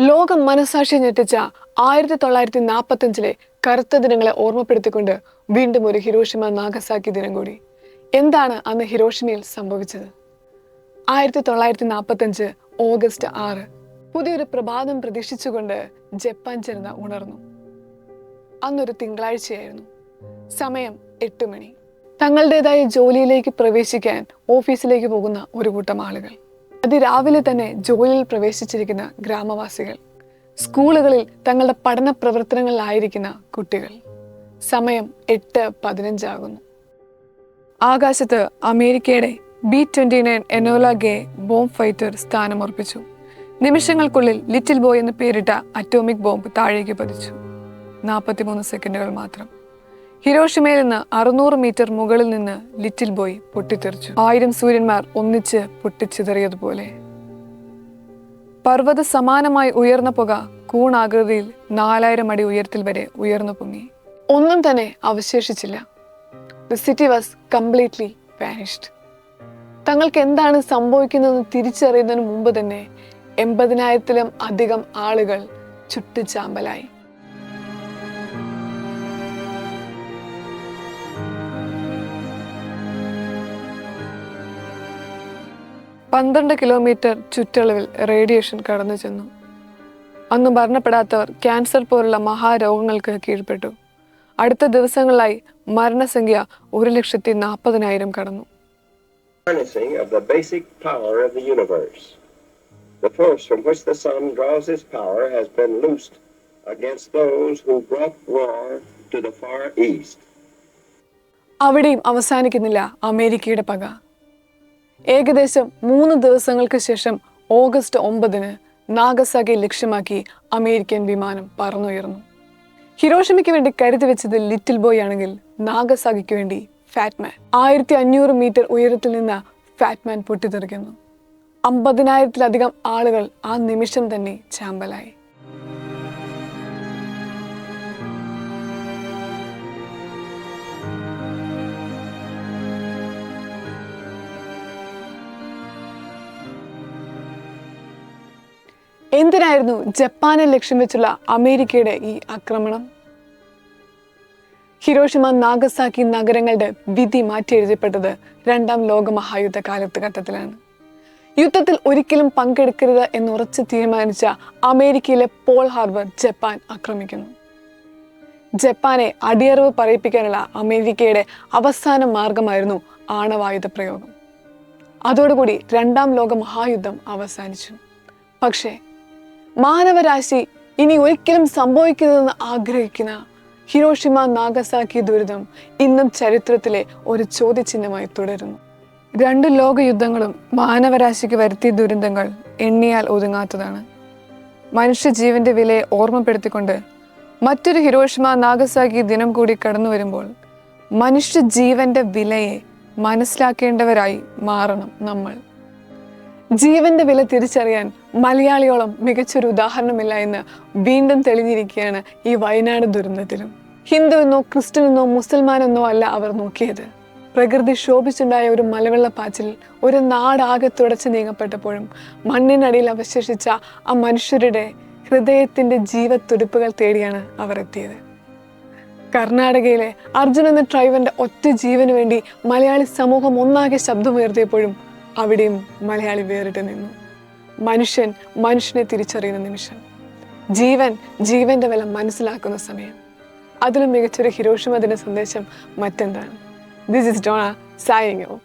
ലോകം മനസാക്ഷി ഞെട്ടിച്ച 1945 കറുത്ത ദിനങ്ങളെ ഓർമ്മപ്പെടുത്തിക്കൊണ്ട് വീണ്ടും ഒരു ഹിരോഷിമ നാഗസാക്കി ദിനം കൂടി. എന്താണ് അന്ന് ഹിരോഷിമയിൽ സംഭവിച്ചത്? 1945 ഓഗസ്റ്റ് 6 പുതിയൊരു പ്രഭാതം പ്രതീക്ഷിച്ചുകൊണ്ട് ജപ്പാൻ ജനത ഉണർന്നു. അന്നൊരു തിങ്കളാഴ്ചയായിരുന്നു. സമയം 8 മണി. തങ്ങളുടേതായ ജോലിയിലേക്ക് പ്രവേശിക്കാൻ ഓഫീസിലേക്ക് പോകുന്ന ഒരു കൂട്ടം ആളുകൾ, അതിരാവിലെ തന്നെ ജോലിയിൽ പ്രവേശിച്ചിരിക്കുന്ന ഗ്രാമവാസികൾ, സ്കൂളുകളിൽ തങ്ങളുടെ പഠന പ്രവർത്തനങ്ങളിലായിരിക്കുന്ന കുട്ടികൾ. സമയം 8:15 ആകുന്നു. ആകാശത്ത് അമേരിക്കയുടെ B-29 Enola Gay bomb fighter സ്ഥാനമുറപ്പിച്ചു. നിമിഷങ്ങൾക്കുള്ളിൽ ലിറ്റിൽ ബോയ് എന്ന് പേരിട്ട അറ്റോമിക് ബോംബ് താഴേക്ക് പതിച്ചു. 43 സെക്കൻഡുകൾ മാത്രം. ഹിരോഷിമയിൽ നിന്ന് 600 മീറ്റർ മുകളിൽ നിന്ന് ലിറ്റിൽ ബോയ് പൊട്ടിത്തെറിച്ചു. 1000 സൂര്യന്മാർ ഒന്നിച്ച് പൊട്ടിച്ചിതറിയതുപോലെ. പർവ്വത സമാനമായി ഉയർന്ന പുക കൂണാകൃതിയിൽ 4000 അടി ഉയരത്തിൽ വരെ ഉയർന്നു പൊങ്ങി. ഒന്നും തന്നെ അവശേഷിച്ചില്ല. The city was completely vanished. തങ്ങൾക്ക് എന്താണ് സംഭവിക്കുന്നതെന്ന് തിരിച്ചറിയുന്നതിന് മുമ്പ് തന്നെ 80,000-ലും അധികം ആളുകൾ ചുട്ടുചാമ്പലായി. പന്ത്രണ്ട് കിലോമീറ്റർ ചുറ്റളവിൽ റേഡിയേഷൻ കടന്നു ചെന്നു. അന്ന് മരണപ്പെടാത്തവർ ക്യാൻസർ പോലുള്ള മഹാരോഗങ്ങൾക്ക് കീഴ്പ്പെട്ടു. അടുത്ത ദിവസങ്ങളിലായി മരണസംഖ്യ 1,40,000 കടന്നു. Of the basic power of the universe. The force from which the sun draws its power has been loosed against those who brought war to the far east. അവിടെയും അവസാനിക്കുന്നില്ല അമേരിക്കയുടെ പക. ഏകദേശം 3 ദിവസങ്ങൾക്ക് ശേഷം ഓഗസ്റ്റ് 9 നാഗസാക്കി ലക്ഷ്യമാക്കി അമേരിക്കൻ വിമാനം പറന്നുയർന്നു. ഹിരോഷിമയ്ക്ക് വേണ്ടി കരുതി വെച്ചത് ലിറ്റിൽ ബോയ് ആണെങ്കിൽ നാഗസാക്കിക്ക് വേണ്ടി ഫാറ്റ്മാൻ. 1500 മീറ്റർ ഉയരത്തിൽ നിന്ന് ഫാറ്റ്മാൻ പൊട്ടിത്തെറിക്കുന്നു. 50,000-ലധികം ആളുകൾ ആ നിമിഷം തന്നെ ചാമ്പലായി. എന്തിനായിരുന്നു ജപ്പാനെ ലക്ഷ്യം വെച്ചുള്ള അമേരിക്കയുടെ ഈ ആക്രമണം? ഹിരോഷിമ നാഗസാക്കി നഗരങ്ങളുടെ വിധി മാറ്റിയെഴുതപ്പെട്ടത് 2ാം ലോകമഹായുദ്ധ കാലഘട്ടത്തിലാണ്. യുദ്ധത്തിൽ ഒരിക്കലും പങ്കെടുക്കരുത് എന്നുറച്ച് തീരുമാനിച്ച അമേരിക്കയിലെ പോൾ ഹാർബർ ജപ്പാൻ ആക്രമിക്കുന്നു. ജപ്പാനെ അടിയറവ് പറയിപ്പിക്കാനുള്ള അമേരിക്കയുടെ അവസാന മാർഗമായിരുന്നു ആണവായുധ പ്രയോഗം. അതോടുകൂടി 2ാം ലോകമഹായുദ്ധം അവസാനിച്ചു. പക്ഷേ മാനവരാശി ഇനി ഒരിക്കലും സംഭവിക്കരുതെന്ന് ആഗ്രഹിക്കുന്ന ഹിരോഷിമ നാഗസാക്കി ദുരിതം ഇന്നും ചരിത്രത്തിലെ ഒരു ചോദ്യചിഹ്നമായി തുടരുന്നു. 2 ലോകയുദ്ധങ്ങളും മാനവരാശിക്ക് വരുത്തിയ ദുരന്തങ്ങൾ എണ്ണിയാൽ ഒതുങ്ങാത്തതാണ്. മനുഷ്യജീവന്റെ വിലയെ ഓർമ്മപ്പെടുത്തിക്കൊണ്ട് മറ്റൊരു ഹിരോഷിമ നാഗസാക്കി ദിനം കൂടി കടന്നു വരുമ്പോൾ മനുഷ്യജീവന്റെ വിലയെ മനസ്സിലാക്കേണ്ടവരായി മാറണം നമ്മൾ. ജീവന്റെ വില തിരിച്ചറിയാൻ മലയാളിയോളം മികച്ചൊരു ഉദാഹരണമില്ല എന്ന് വീണ്ടും തെളിഞ്ഞിരിക്കുകയാണ് ഈ വയനാട് ദുരന്തത്തിലും. ഹിന്ദുവെന്നോ ക്രിസ്ത്യനെന്നോ മുസൽമാനെന്നോ അല്ല അവർ നോക്കിയത്. പ്രകൃതി ശോഭിച്ചുണ്ടായ ഒരു മലവെള്ളപ്പാച്ചിൽ ഒരു നാടാകെ തുടച്ചു നീങ്ങപ്പെട്ടപ്പോഴും മണ്ണിനടിയിൽ അവശേഷിച്ച ആ മനുഷ്യരുടെ ഹൃദയത്തിന്റെ ജീവത്തുടിപ്പുകൾ തേടിയാണ് അവർ എത്തിയത്. കർണാടകയിലെ അർജുൻ എന്ന ട്രൈബന്റെ ഒറ്റ ജീവന് വേണ്ടി മലയാളി സമൂഹം ഒന്നാകെ ശബ്ദമുയർത്തിയപ്പോഴും അവിടെയും മലയാളി വേറിട്ട് നിന്നു. മനുഷ്യൻ മനുഷ്യനെ തിരിച്ചറിയുന്ന നിമിഷം, ജീവൻ ജീവന്റെ വില മനസ്സിലാക്കുന്ന സമയം. അതിലും മികച്ചൊരു ഹിരോഷിമ ദിന സന്ദേശം മറ്റെന്താണ്? This is Donna signing off.